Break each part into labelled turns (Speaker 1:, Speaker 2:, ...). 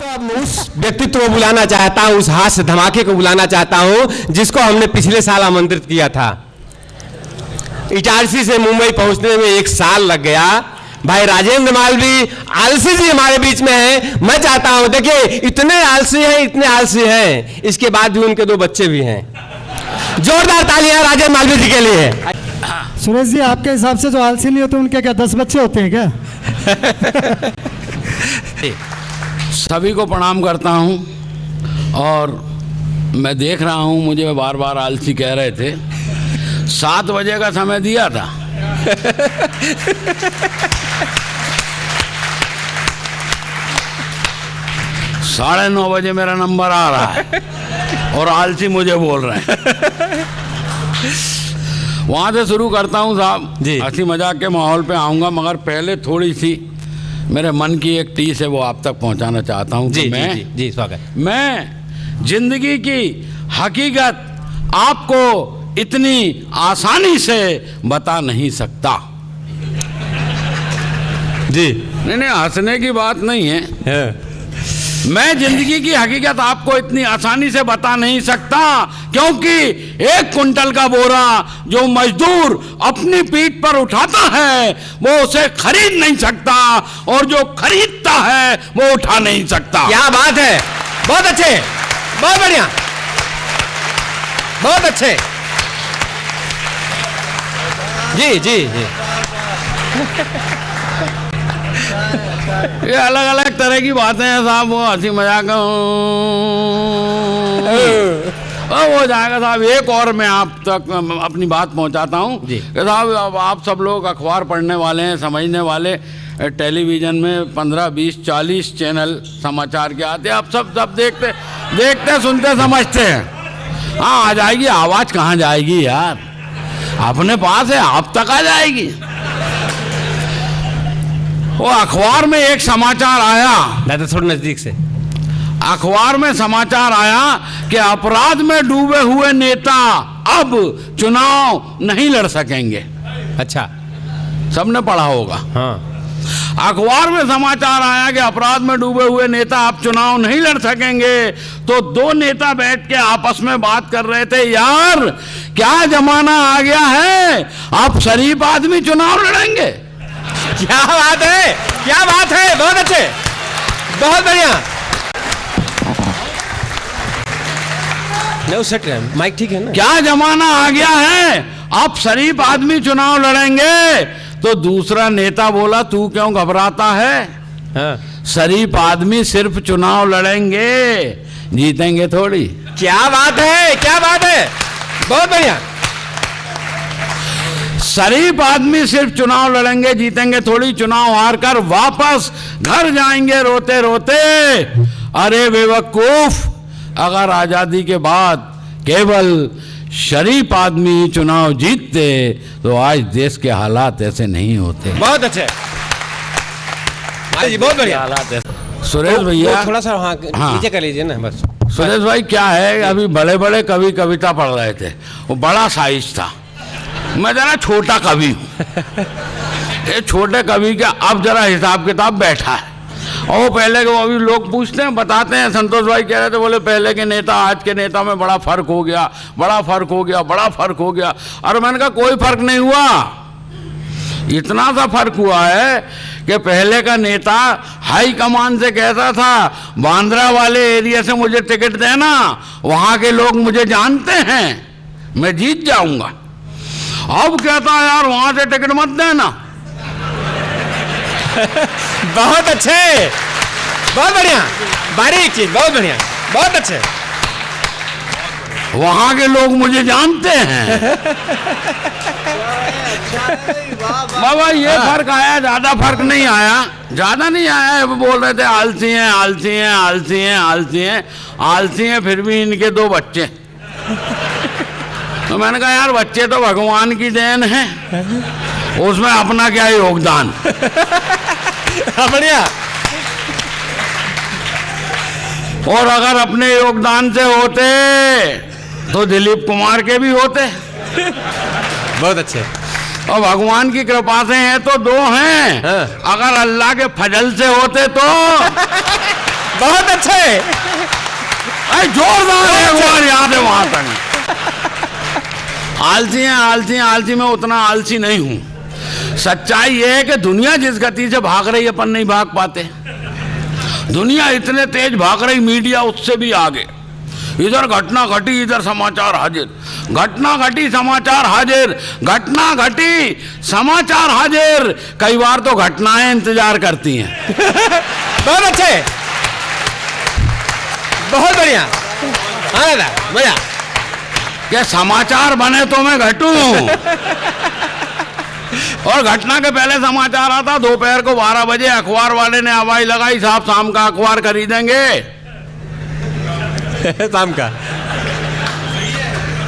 Speaker 1: तो अब उस व्यक्तित्व को बुलाना चाहता हूँ, उस हास्य धमाके को बुलाना चाहता हूँ जिसको हमने पिछले साल आमंत्रित किया था। इटारसी से मुंबई पहुंचने में 1 साल लग गया। भाई राजेंद्र मालवी आलसी जी हमारे बीच में हैं। मैं चाहता हूं, देखिए इतने आलसी हैं, इसके बाद भी उनके 2 बच्चे भी हैं। जोरदार तालियां राजेंद्र मालवी जी के लिए।
Speaker 2: सुरेश जी, आपके हिसाब से जो आलसी नहीं होते उनके क्या 10 बच्चे होते हैं क्या?
Speaker 3: सभी को प्रणाम करता हूं। और मैं देख रहा हूं, मुझे बार बार आलसी कह रहे थे। 7 बजे का समय दिया था। 9:30 बजे मेरा नंबर आ रहा है और आलसी मुझे बोल रहे हैं। वहां से शुरू करता हूं साहब जी। हंसी मजाक के माहौल पे आऊंगा, मगर पहले थोड़ी सी मेरे मन की एक टीस है, वो आप तक पहुंचाना चाहता हूं।
Speaker 1: जी, जी, स्वागत।
Speaker 3: मैं जिंदगी की हकीकत आपको इतनी आसानी से बता नहीं सकता।
Speaker 1: जी
Speaker 3: नहीं, हंसने की बात नहीं है। मैं जिंदगी की हकीकत आपको इतनी आसानी से बता नहीं सकता, क्योंकि 1 कुंटल का बोरा जो मजदूर अपनी पीठ पर उठाता है वो उसे खरीद नहीं सकता, और जो खरीदता है वो उठा नहीं सकता।
Speaker 1: क्या बात है, बहुत अच्छे, बहुत बढ़िया, बहुत अच्छे। जी जी जी।
Speaker 3: ये अलग अलग तरह की बातें हैं साहब, वो हंसी मजाक हो जाएगा साहब। एक और मैं आप तक अपनी बात पहुंचाता हूँ कि साहब आप सब लोग अखबार पढ़ने वाले हैं, समझने वाले। टेलीविज़न में 15, 20, 40 चैनल समाचार के आते हैं। आप सब देखते सुनते समझते हैं। हाँ, आ जाएगी आवाज़, कहाँ जाएगी यार, अपने पास है, आप तक आ जाएगी। वो अखबार में एक समाचार आया,
Speaker 1: थोड़ा नजदीक से।
Speaker 3: अखबार में समाचार आया कि अपराध में डूबे हुए नेता अब चुनाव नहीं लड़ सकेंगे।
Speaker 1: अच्छा,
Speaker 3: सबने पढ़ा होगा।
Speaker 1: हाँ।
Speaker 3: अखबार में समाचार आया कि अपराध में डूबे हुए नेता अब चुनाव नहीं लड़ सकेंगे। तो 2 नेता बैठ के आपस में बात कर रहे थे, यार क्या जमाना आ गया है, अब शरीफ आदमी चुनाव लड़ेंगे।
Speaker 1: क्या बात है, क्या बात है, बहुत अच्छे, बहुत बढ़िया। माइक ठीक है ना?
Speaker 3: क्या जमाना आ गया है, अब शरीफ आदमी चुनाव लड़ेंगे। तो दूसरा नेता बोला, तू क्यों घबराता है?
Speaker 1: हाँ।
Speaker 3: शरीफ आदमी सिर्फ चुनाव लड़ेंगे, जीतेंगे थोड़ी।
Speaker 1: क्या बात है, क्या बात है, बहुत बढ़िया।
Speaker 3: शरीफ आदमी सिर्फ चुनाव लड़ेंगे, जीतेंगे थोड़ी। चुनाव हार कर वापस घर जाएंगे रोते रोते। अरे बेवकूफ, अगर आजादी के बाद केवल शरीफ आदमी चुनाव जीतते तो आज देश के हालात ऐसे नहीं होते।
Speaker 1: बहुत अच्छे जी, बहुत बढ़िया
Speaker 3: हालात है। सुरेश भैया
Speaker 1: थोड़ा सा हाँ नीचे कर लीजिए ना बस।
Speaker 3: सुरेश भाई क्या है, अभी बड़े बड़े कवि कविता पढ़ रहे थे, वो बड़ा साइज था, मैं जरा छोटा कवि हूँ। ये छोटे कवि का अब जरा हिसाब किताब बैठा है। और पहले के, वो अभी लोग पूछते हैं, बताते हैं, संतोष भाई कह रहे थे, बोले पहले के नेता आज के नेता में बड़ा फर्क हो गया, बड़ा फर्क हो गया, बड़ा फर्क हो गया। और मैंने कहा कोई फर्क नहीं हुआ, इतना सा फर्क हुआ है कि पहले का नेता हाई कमान से कहता था, बांद्रा वाले एरिया से मुझे टिकट देना, वहाँ के लोग मुझे जानते हैं, मैं जीत जाऊंगा। अब कहता है यार वहाँ से टिकट मत देना।
Speaker 1: बहुत अच्छे, बहुत बढ़िया, बारीक चीज, बहुत बढ़िया, बहुत अच्छे।
Speaker 3: वहां के लोग मुझे जानते हैं। बाबा ये फर्क आया, ज्यादा फर्क नहीं आया, ज्यादा नहीं आया। वो बोल रहे थे आलसी हैं, आलसी हैं, आलसी हैं, आलसी हैं, आलसी हैं, फिर भी इनके 2 बच्चे। तो मैंने कहा यार बच्चे तो भगवान की देन है, उसमें अपना क्या योगदान।
Speaker 1: बढ़िया।
Speaker 3: और अगर अपने योगदान से होते तो दिलीप कुमार के भी होते।
Speaker 1: बहुत अच्छे।
Speaker 3: और भगवान की कृपा से हैं तो 2 हैं। हाँ। अगर अल्लाह के फजल से होते तो
Speaker 1: बहुत अच्छे।
Speaker 3: अरे जोरदार है, एक बार याद है वहां तक। आलसी हैं, आलसी हैं, आलसी। मैं उतना आलसी नहीं हूं। सच्चाई ये है कि दुनिया जिस गति से भाग रही अपन नहीं भाग पाते। दुनिया इतने तेज भाग रही, मीडिया उससे भी आगे। इधर घटना घटी, इधर समाचार हाजिर, घटना घटी समाचार हाजिर, घटना घटी समाचार हाजिर। कई बार तो घटनाएं इंतजार करती हैं।
Speaker 1: बहुत अच्छे, बहुत बढ़िया। हाँ दादा, बढ़िया।
Speaker 3: क्या समाचार बने तो मैं घटूं। और घटना के पहले समाचार आता, दोपहर को 12 बजे अखबार वाले ने आवाज लगाई, साहब शाम का अखबार खरीदेंगे।
Speaker 1: शाम का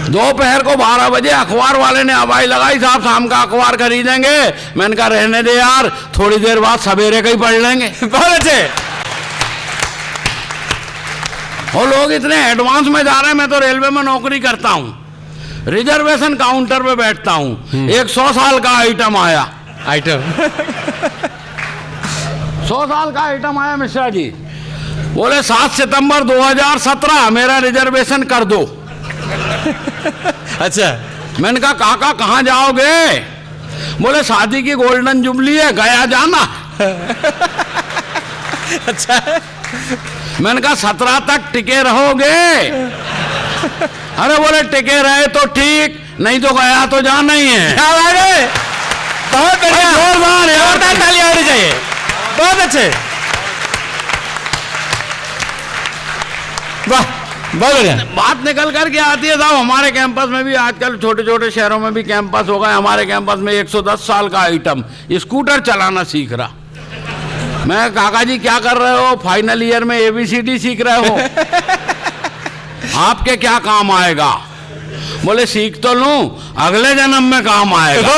Speaker 3: दोपहर को 12 बजे अखबार वाले ने आवाज लगाई, साहब शाम का अखबार खरीदेंगे। मैंने कहा रहने दे यार, थोड़ी देर बाद सवेरे का ही पढ़ लेंगे।
Speaker 1: बहुत अच्छे।
Speaker 3: और लोग इतने एडवांस में जा रहे हैं। मैं तो रेलवे में नौकरी करता हूं, रिजर्वेशन काउंटर पे बैठता हूं। एक 100 साल का आइटम आया, 100 साल का आइटम आया मिश्रा जी। बोले 7 सितंबर 2017 मेरा रिजर्वेशन कर दो।
Speaker 1: अच्छा।
Speaker 3: मैंने कहा काका कहाँ जाओगे? बोले शादी की गोल्डन जुबली है, गया जाना।
Speaker 1: अच्छा।
Speaker 3: मैंने कहा 17 तक टिके रहोगे? अरे बोले टिके रहे तो ठीक, नहीं तो गया तो जाना ही है।
Speaker 1: क्या बात है, बहुत बढ़िया।
Speaker 3: जोरदार यार,
Speaker 1: जोरदार तालियां होनी चाहिए। बहुत अच्छे, वाह, बहुत बढ़िया।
Speaker 3: बात निकल करके आती है साहब। हमारे कैंपस में भी आजकल छोटे छोटे शहरों में भी कैंपस हो गए। हमारे कैंपस में 110 साल का आइटम स्कूटर चलाना सीख रहा। मैं काका जी क्या कर रहे हो? फाइनल ईयर में ABCD सीख रहे हो। आपके क्या काम आएगा? बोले सीख तो लूं, अगले जन्म में काम आएगा।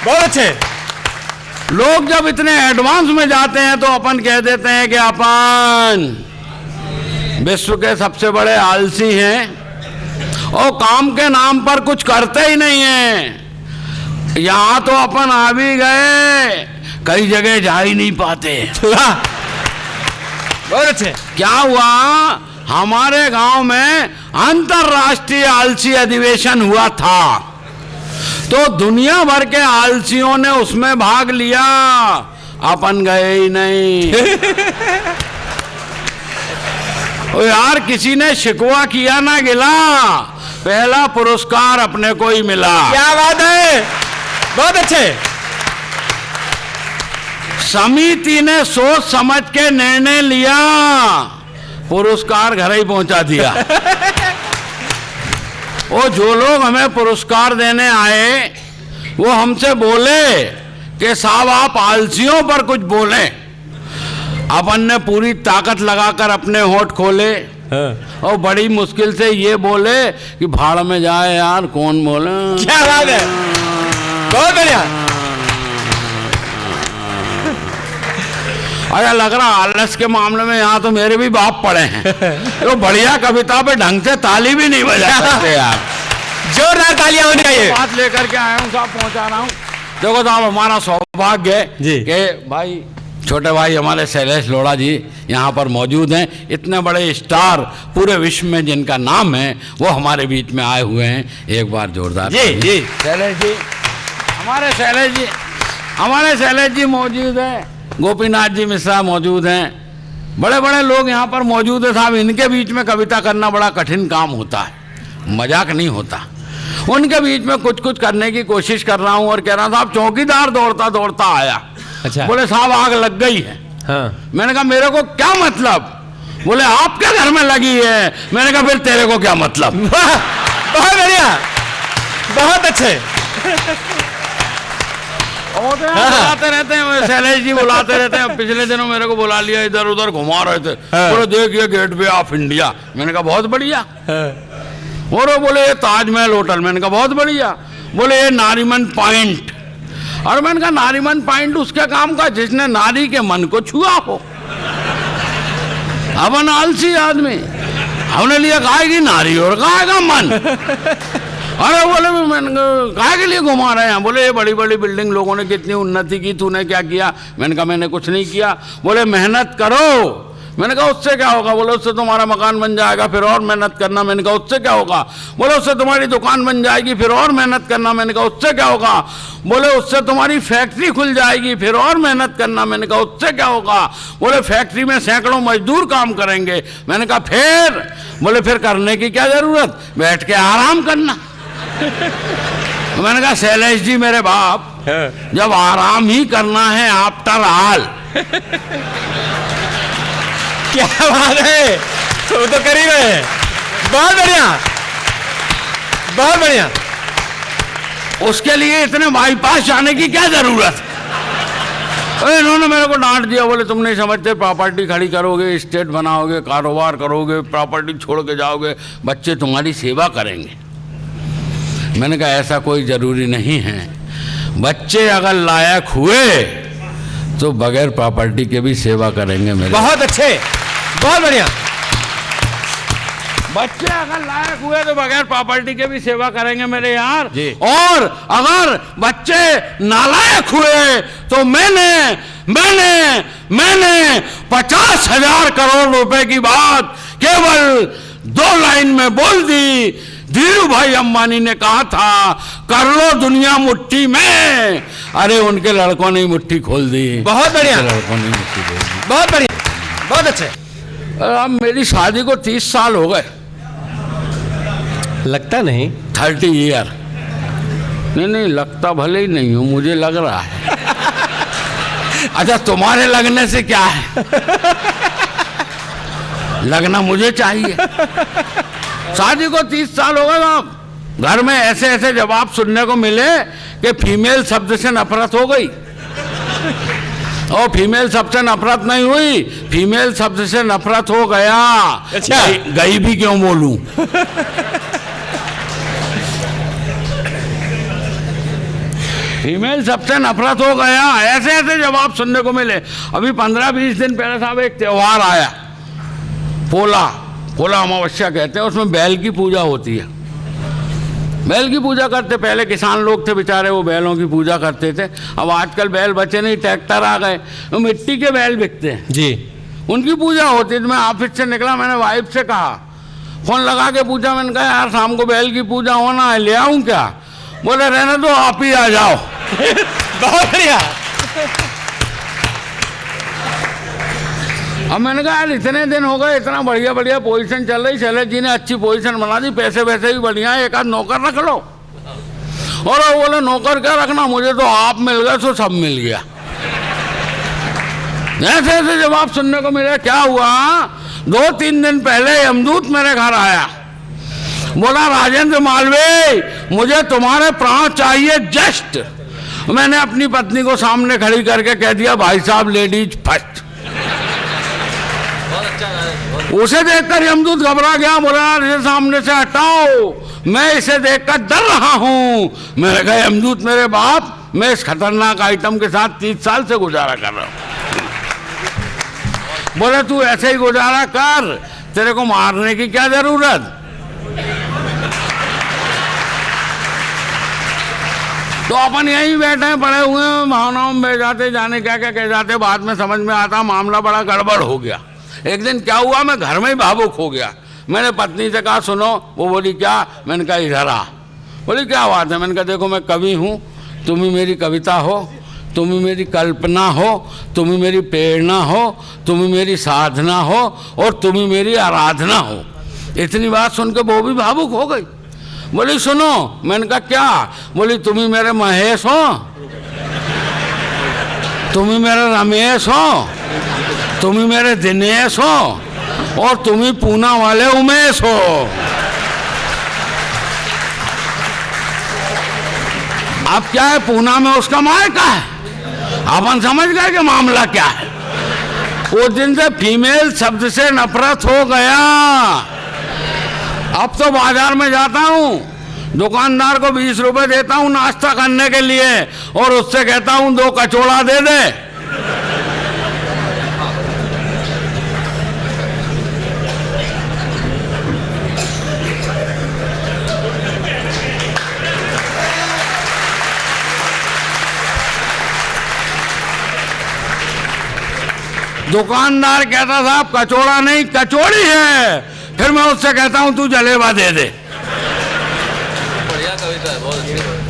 Speaker 1: बहुत अच्छे।
Speaker 3: लोग जब इतने एडवांस में जाते हैं तो अपन कह देते हैं कि अपन विश्व के सबसे बड़े आलसी हैं और काम के नाम पर कुछ करते ही नहीं हैं। यहां तो अपन आ भी गए, कई जगह जा ही नहीं पाते।
Speaker 1: बहुत अच्छे।
Speaker 3: क्या हुआ? हमारे गांव में अंतरराष्ट्रीय आलसी अधिवेशन हुआ था, तो दुनिया भर के आलसियों ने उसमें भाग लिया, अपन गए ही नहीं। ओ यार, किसी ने शिकवा किया ना गिला, पहला पुरस्कार अपने को ही मिला।
Speaker 1: क्या बात है, बहुत अच्छे।
Speaker 3: समिति ने सोच समझ के निर्णय लिया, पुरस्कार घर ही पहुंचा दिया। वो जो लोग हमें पुरस्कार देने आए वो हमसे बोले कि साहब आप आलसियों पर कुछ बोलें। अपन ने पूरी ताकत लगाकर अपने होठ खोले और बड़ी मुश्किल से ये बोले कि भाड़ में जाए यार, कौन बोले।
Speaker 1: क्या बात है, बहुत बढ़िया।
Speaker 3: अरे लग रहा आलस के मामले में यहाँ तो मेरे भी बाप पड़े हैं। तो बढ़िया कविता पे ढंग से ताली भी नहीं बजा सकते यार।
Speaker 1: जोरदार तालियां होनी चाहिए।
Speaker 3: बात लेकर के आया हूँ साहब, पहुँचा रहा हूँ। देखो साहब, हमारा सौभाग्य है कि भाई छोटे भाई हमारे शैलेश लोढ़ा जी यहाँ पर मौजूद हैं। इतने बड़े स्टार पूरे विश्व में जिनका नाम है वो हमारे बीच में आए हुए हैं। एक बार जोरदार
Speaker 1: जी जी।
Speaker 3: शैलेश जी, हमारे शैलेश जी मौजूद हैं। गोपीनाथ जी मिश्रा मौजूद हैं। बड़े बड़े लोग यहाँ पर मौजूद है साहब। इनके बीच में कविता करना बड़ा कठिन काम होता है, मजाक नहीं होता। उनके बीच में कुछ कुछ करने की कोशिश कर रहा हूँ और कह रहा साहब चौकीदार दौड़ता दौड़ता आया।
Speaker 1: अच्छा।
Speaker 3: बोले साहब आग लग गई है।
Speaker 1: हाँ।
Speaker 3: मैंने कहा मेरे को क्या मतलब? बोले आपके घर में लगी है। मैंने कहा फिर तेरे को क्या मतलब?
Speaker 1: बहुत बढ़िया, बहुत अच्छे।
Speaker 3: बुलाते रहते हैं शैलेश जी, बुलाते रहते हैं। पिछले दिनों मेरे को बुला लिया, इधर उधर घुमा रहे थे। बोले देखिए गेट वे ऑफ इंडिया। मैंने कहा बहुत बढ़िया। और वो बोले ये ताजमहल होटल। मैंने कहा बहुत बढ़िया। बोले ये नारीमन पॉइंट। और मैंने कहा नारीमन पॉइंट उसके काम का जिसने नारी के मन को छुआ हो। अपन आलसी आदमी, हमने लिया खाएगी नारी और खाएगा मन। अरे बोले मैंने कहा के लिए घुमा रहे हैं? बोले ये बड़ी बड़ी बिल्डिंग लोगों ने कितनी उन्नति की, तूने क्या किया? मैंने कहा मैंने कुछ नहीं किया। बोले मेहनत करो मैंने कहा उससे क्या होगा? बोले उससे तुम्हारा मकान बन जाएगा, फिर और मेहनत करना। मैंने कहा उससे क्या होगा? बोले उससे तुम्हारी दुकान बन जाएगी, फिर और मेहनत करना। मैंने कहा उससे क्या होगा? बोले उससे तुम्हारी फैक्ट्री खुल जाएगी, फिर और मेहनत करना। मैंने कहा उससे क्या होगा? बोले फैक्ट्री में सैकड़ों मजदूर काम करेंगे। मैंने कहा फिर? बोले फिर करने की क्या जरूरत, बैठ के आराम करना। मैंने कहा शैलेश जी मेरे बाप, जब आराम ही करना है आफ्टर ऑल।
Speaker 1: क्या बात है, वो तो कर ही रहे हैं। बहुत बढ़िया, बहुत बढ़िया।
Speaker 3: उसके लिए इतने बाईपास जाने की क्या जरूरत? इन्होंने मेरे को डांट दिया, बोले तुम नहीं समझते, प्रॉपर्टी खड़ी करोगे, स्टेट बनाओगे, कारोबार करोगे, प्रॉपर्टी छोड़ के जाओगे, बच्चे तुम्हारी सेवा करेंगे। मैंने कहा ऐसा कोई जरूरी नहीं है, बच्चे अगर लायक हुए तो बगैर प्रॉपर्टी के भी सेवा करेंगे मेरे।
Speaker 1: बहुत अच्छे, बहुत बढ़िया।
Speaker 3: बच्चे अगर लायक हुए तो बगैर प्रॉपर्टी के भी सेवा करेंगे मेरे यार
Speaker 1: जी।
Speaker 3: और अगर बच्चे नालायक हुए तो मैंने 50,000 करोड़ रुपए की बात केवल 2 लाइन में बोल दी। धीरू भाई अंबानी ने कहा था कर लो दुनिया मुट्ठी में, अरे उनके लड़कों ने मुट्ठी खोल दी।
Speaker 1: बहुत बढ़िया,
Speaker 3: लड़कों ने मुट्ठी खोल दी।
Speaker 1: बहुत बढ़िया, बहुत अच्छे।
Speaker 3: अब मेरी शादी को 30 साल हो गए।
Speaker 1: लगता नहीं
Speaker 3: 30 ईयर। नहीं लगता भले ही नहीं हूं, मुझे लग रहा है। अच्छा तुम्हारे लगने से क्या है, लगना मुझे चाहिए। शादी को 30 साल हो गए साहब। घर में ऐसे ऐसे जवाब सुनने को मिले कि फीमेल शब्द से नफरत हो गई। और फीमेल शब्द से नफरत नहीं हुई, फीमेल शब्द से नफरत हो गया।
Speaker 1: अच्छा।
Speaker 3: गई भी क्यों बोलूं? फीमेल सबसे नफरत हो गया, ऐसे ऐसे जवाब सुनने को मिले। अभी 15-20 दिन पहले साहब एक त्योहार आया, पोला अमावस्या कहते हैं, उसमें बैल की पूजा होती है। बैल की पूजा करते, पहले किसान लोग थे बेचारे, वो बैलों की पूजा करते थे। अब आजकल बैल बचे नहीं, ट्रैक्टर आ गए, वो मिट्टी के बैल बिकते हैं
Speaker 1: जी।
Speaker 3: उनकी पूजा होती है। तो मैं ऑफिस से निकला, मैंने वाइफ से कहा, फोन लगा के पूछा, मैंने कहा यार शाम को बैल की पूजा होना है, ले आऊं क्या? बोले रहने दो, आप ही आ जाओ।
Speaker 1: बहुत बढ़िया।
Speaker 3: अब मैंने कहा यार इतने दिन हो गए, इतना बढ़िया बढ़िया पोजीशन चल रही, शैलेश जी ने अच्छी पोजीशन बना दी, पैसे वैसे भी बढ़िया है, एक आध नौकर रख लो। और वो बोले नौकर क्या रखना, मुझे तो आप मिल गए तो सब मिल गया। ऐसे ऐसे जवाब सुनने को मिले। क्या हुआ, 2-3 दिन पहले यमदूत मेरे घर आया, बोला राजेंद्र मालवीय मुझे तुम्हारे प्राण चाहिए जस्ट। मैंने अपनी पत्नी को सामने खड़ी करके कह दिया भाई साहब लेडीज फर्स्ट। उसे देखकर यमदूत घबरा गया, बोला इसे सामने से हटाओ, मैं इसे देखकर डर रहा हूं। मैंने कहा यमदूत मेरे बाप, मैं इस खतरनाक आइटम के साथ 30 साल से गुजारा कर रहा हूं। बोले तू ऐसे ही गुजारा कर, तेरे को मारने की क्या जरूरत। तो अपन यहीं बैठे हैं, पड़े हुए हैं, भावनाओं में बह जाते, जाने क्या क्या कह जाते, बाद में समझ में आता मामला बड़ा गड़बड़ हो गया। एक दिन क्या हुआ, मैं घर में ही भावुक हो गया। मैंने पत्नी से कहा सुनो, वो बोली क्या? मैंने कहा इधर आ। बोली क्या बात है? मैंने कहा देखो मैं कवि हूँ, तुम ही मेरी कविता हो, तुम ही मेरी कल्पना हो, तुम ही मेरी प्रेरणा हो, तुम ही मेरी साधना हो और तुम ही मेरी आराधना हो। इतनी बात सुन के वो भी भावुक हो गई। बोली सुनो। मैंने कहा क्या? बोली तुम ही मेरे महेश हो, तुम ही मेरे रमेश हो, तुम ही मेरे दिनेश हो और तुम ही पूना वाले उमेश हो। अब क्या है, पूना में उसका मायका है। अपन समझ गए कि मामला क्या है। उस दिन से फीमेल शब्द से नफरत हो गया। अब तो बाजार में जाता हूँ, दुकानदार को 20 रुपए देता हूँ नाश्ता करने के लिए और उससे कहता हूँ 2 कचौड़ा दे दे। दुकानदार कहता साहब कचौड़ा नहीं कचौड़ी है। फिर मैं उससे कहता हूं तू जलेबा दे दे,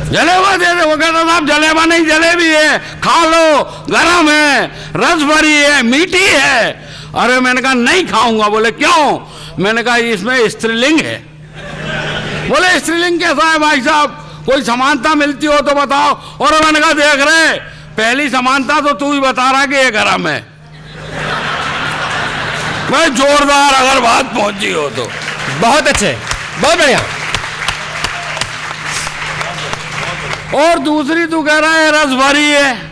Speaker 3: जलेबा दे दे। वो कहता साहब जलेबा नहीं जलेबी है, खा लो, गरम है, रस भरी है, मीठी है। अरे मैंने कहा नहीं खाऊंगा। बोले क्यों? मैंने कहा इसमें स्त्रीलिंग है। बोले स्त्रीलिंग कैसा है भाई साहब, कोई समानता मिलती हो तो बताओ। और मैंने कहा देख रहे, पहली समानता तो तू ही बता रहा कि ये गरम है। भाई जोरदार अगर बात पहुंची हो तो।
Speaker 1: बहुत अच्छे, बहुत बढ़िया।
Speaker 3: और दूसरी तू कह रहा है रस भरी है।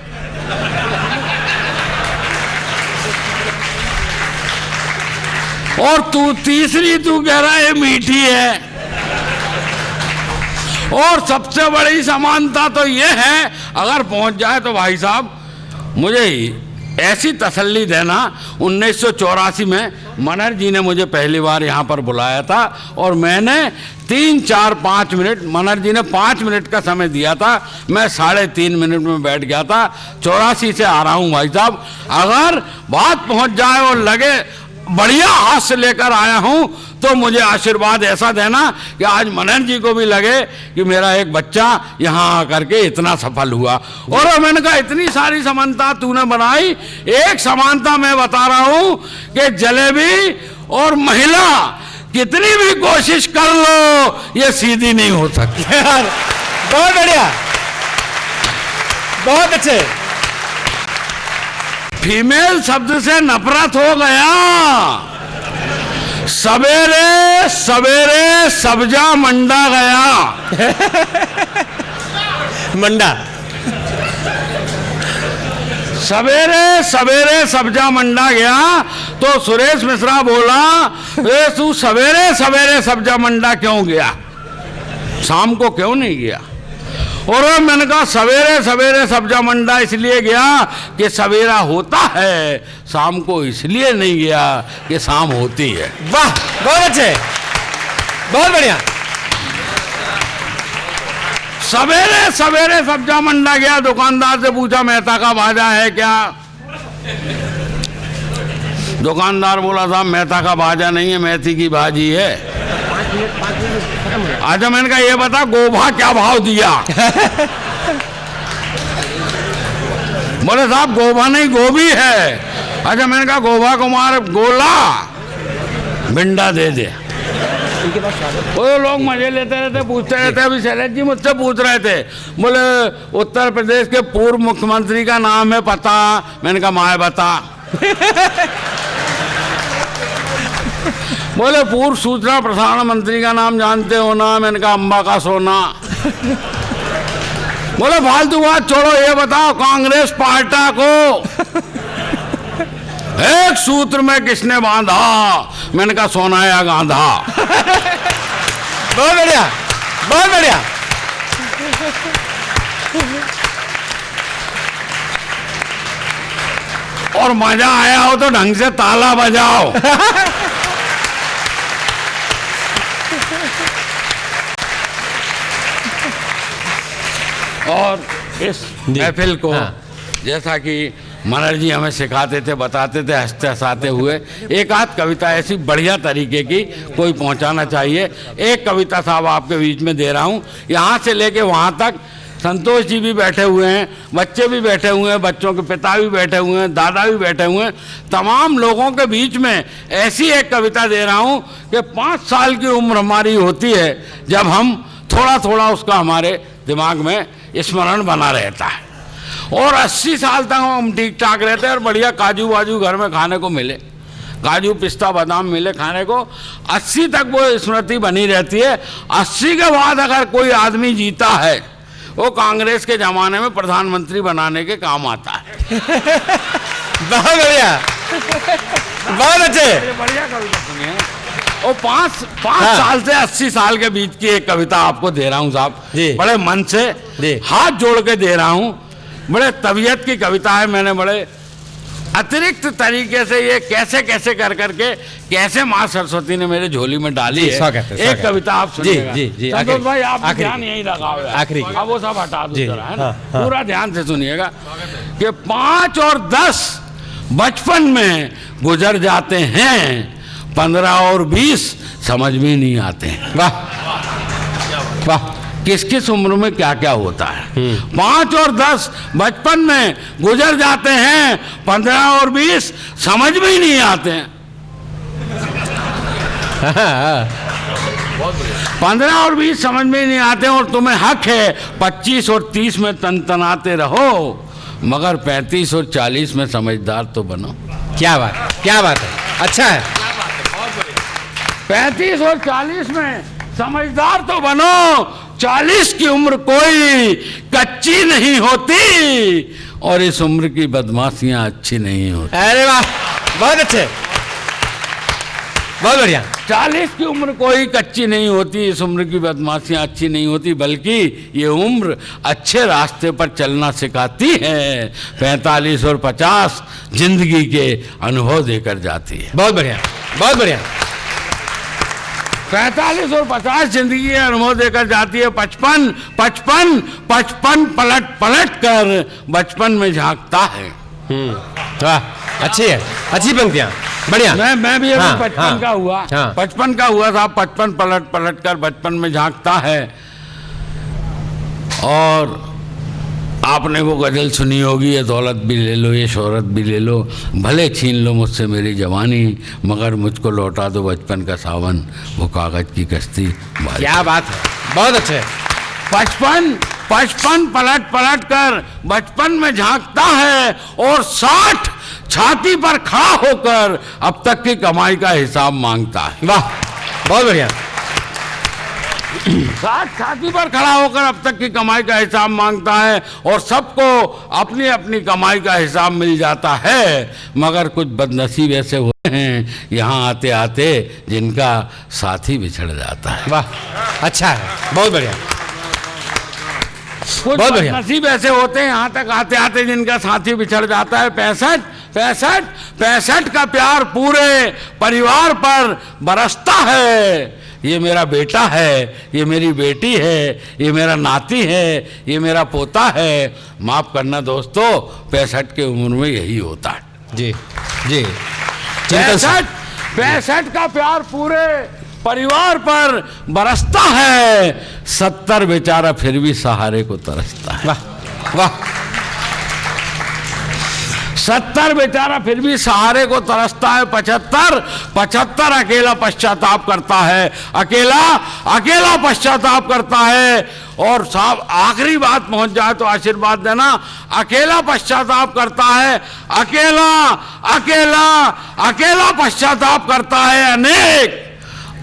Speaker 3: और तू तीसरी तू कह रहा है मीठी है। और सबसे बड़ी समानता तो ये है, अगर पहुंच जाए तो भाई साहब मुझे ही ऐसी तसल्ली देना। 1984 में मनहर जी ने मुझे पहली बार यहाँ पर बुलाया था और मैंने 3, 4, 5 मिनट, मनहर जी ने 5 मिनट का समय दिया था, मैं 3.5 मिनट में बैठ गया था। 84 से आ रहा हूँ भाई साहब। अगर बात पहुँच जाए और लगे बढ़िया हाथ से लेकर आया हूं तो मुझे आशीर्वाद ऐसा देना कि आज मनहर जी को भी लगे कि मेरा एक बच्चा यहां आकर के इतना सफल हुआ। और मैंने कहा इतनी सारी समानता तूने बनाई, एक समानता मैं बता रहा हूं कि जलेबी और महिला कितनी भी कोशिश कर लो ये सीधी नहीं हो सकती।
Speaker 1: बहुत बढ़िया, बहुत अच्छे।
Speaker 3: फीमेल शब्द से नफरत हो गया। सवेरे सवेरे सब्जा मंडा गया।
Speaker 1: मंडा,
Speaker 3: सवेरे सवेरे सब्जा मंडा गया तो सुरेश मिश्रा बोला तू सवेरे सवेरे सब्जा मंडा क्यों गया, शाम को क्यों नहीं गया? और मैंने कहा सवेरे सवेरे सब्जा मंडा इसलिए गया कि सवेरा होता है, शाम को इसलिए नहीं गया कि शाम होती है।
Speaker 1: वाह, बहुत अच्छे, बहुत बढ़िया।
Speaker 3: सवेरे सवेरे सब्जा मंडा गया, दुकानदार से पूछा मेहता का भाजा है क्या? दुकानदार बोला साहब मेहता का भाजा नहीं है, मेथी की भाजी है। अच्छा मैंने कहा ये बता गोभा क्या भाव दिया? बोले साहब गोभा नहीं गोभी है। अच्छा मैंने कहा गोभा को मार गोला भिंडा दे दे। वो लोग मजे लेते रहते, पूछते रहते। अभी शैलेश जी मुझसे पूछ रहे थे, बोले उत्तर प्रदेश के पूर्व मुख्यमंत्री का नाम है पता? मैंने कहा माए बता। बोले पूर्व सूचना प्रसारण मंत्री का नाम जानते हो ना? मैंने कहा अम्बा का सोना। बोले फालतू बात छोड़ो, ये बताओ कांग्रेस पार्टी को एक सूत्र में किसने बांधा? मैंने कहा सोना या गांधा।
Speaker 1: बहुत बढ़िया, बहुत बढ़िया।
Speaker 3: और मजा आया हो तो ढंग से ताला बजाओ। और इस महफिल को जैसा कि मनहर जी हमें सिखाते थे, बताते थे, हंसते हंसाते हुए एक आध कविता ऐसी बढ़िया तरीके की कोई पहुंचाना चाहिए। एक कविता साहब आपके बीच में दे रहा हूं। यहाँ से लेके वहाँ तक संतोष जी भी बैठे हुए हैं, बच्चे भी बैठे हुए हैं, बच्चों के पिता भी बैठे हुए हैं, दादा भी बैठे हुए हैं। तमाम लोगों के बीच में ऐसी एक कविता दे रहा हूँ कि 5 साल की उम्र हमारी होती है जब हम थोड़ा थोड़ा उसका हमारे दिमाग में स्मरण बना रहता है, और 80 साल तक हम ठीक ठाक रहते हैं और बढ़िया काजू वाजू घर में खाने को मिले, काजू पिस्ता बादाम मिले खाने को, 80 तक वो स्मृति बनी रहती है। 80 के बाद अगर कोई आदमी जीता है वो कांग्रेस के जमाने में प्रधानमंत्री बनाने के काम आता है।
Speaker 1: बहुत बढ़िया, बहुत अच्छे,
Speaker 3: बढ़िया कविता सुनिए। और 5 साल से 80 साल के बीच की एक कविता आपको दे रहा हूँ साहब, बड़े मन से हाथ जोड़ के दे रहा हूँ। बड़े तबीयत की कविता है, मैंने बड़े अतिरिक्त तरीके से ये कैसे कैसे कर करके कैसे माँ सरस्वती ने मेरे झोली में डाली है। एक कविता आप सुनिएगा। संतोष भाई आप ध्यान यही लगाओ, आखिरी अब वो सब हटा दो जरा, है ना? पूरा ध्यान से सुनिएगा कि 5 और 10 बचपन में गुजर जाते हैं, 15 और 20 समझ में नहीं आते हैं।
Speaker 1: वाह वाह।
Speaker 3: किस किस उम्र में क्या क्या होता है। 5 और 10 बचपन में गुजर जाते हैं, 15 और 20 समझ में ही नहीं आते हैं। 15 और 20 समझ में ही नहीं आते हैं, और तुम्हें हक है 25 और 30 में तनतनाते रहो, मगर 35 और 40 में समझदार तो बनो।
Speaker 1: क्या बात है, अच्छा है।
Speaker 3: 35 और 40 में समझदार तो बनो, 40 की उम्र कोई कच्ची नहीं होती, और इस उम्र की बदमाशियां अच्छी नहीं होती।
Speaker 1: अरे वाह, बहुत अच्छे, बहुत बढ़िया।
Speaker 3: 40 की उम्र कोई कच्ची नहीं होती, इस उम्र की बदमाशियां अच्छी नहीं होती, बल्कि ये उम्र अच्छे रास्ते पर चलना सिखाती है। 45 और 50 जिंदगी के अनुभव देकर जाती है।
Speaker 1: बहुत बढ़िया, बहुत बढ़िया।
Speaker 3: 45 और 50 जिंदगी के अनुभव देकर जाती है। 55 पलट पलट कर बचपन में झांकता है।
Speaker 1: वाह, अच्छी है, अच्छी पंक्तियां, बढ़िया।
Speaker 3: मैं भी अभी 55 का हुआ,
Speaker 1: हाँ।
Speaker 3: 55 का हुआ था। 55 पलट पलट कर बचपन में झांकता है। और आपने वो गजल सुनी होगी, ये दौलत भी ले लो, ये शोहरत भी ले लो, भले छीन लो मुझसे मेरी जवानी, मगर मुझको लौटा दो बचपन का सावन, वो कागज की कश्ती।
Speaker 1: क्या बात है, बहुत अच्छे।
Speaker 3: 55 पलट पलट कर बचपन में झांकता है, और 60 छाती पर खड़ा होकर अब तक की कमाई का हिसाब मांगता है।
Speaker 1: वाह, बहुत बढ़िया।
Speaker 3: 60 छाती पर खड़ा होकर अब तक की कमाई का हिसाब मांगता है, और सबको अपनी अपनी कमाई का हिसाब मिल जाता है, मगर कुछ बदनसीब ऐसे होते हैं यहाँ आते आते जिनका साथी बिछड़ जाता है।
Speaker 1: वाह, अच्छा है, बहुत बढ़िया,
Speaker 3: कुछ
Speaker 1: बहुत बढ़िया।
Speaker 3: नसीब ऐसे होते हैं यहाँ तक आते आते जिनका साथी बिछड़ जाता है। 65 का प्यार पूरे परिवार पर बरसता है। ये मेरा बेटा है, ये मेरी बेटी है, ये मेरा नाती है, ये मेरा पोता है। माफ करना दोस्तों, 65 की उम्र में यही होता है।
Speaker 1: जी जी।
Speaker 3: 65 का प्यार पूरे परिवार पर बरसता है। 70 बेचारा फिर भी सहारे को तरसता है।
Speaker 1: वाह वाह।
Speaker 3: 70 बेचारा फिर भी सहारे को तरसता है। 75 अकेला पश्चाताप करता है, अकेला पश्चाताप करता है। और साहब आखिरी बात पहुंच जाए तो आशीर्वाद देना, अकेला पश्चाताप करता है, अकेला पश्चाताप करता है अनेक।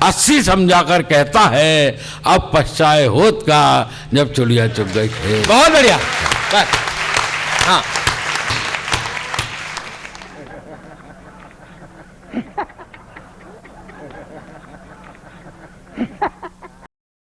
Speaker 3: 80 समझाकर कहता है अब पश्चाए होत का, जब चुड़िया चुग गई खेत।
Speaker 1: बहुत बढ़िया। हाँ।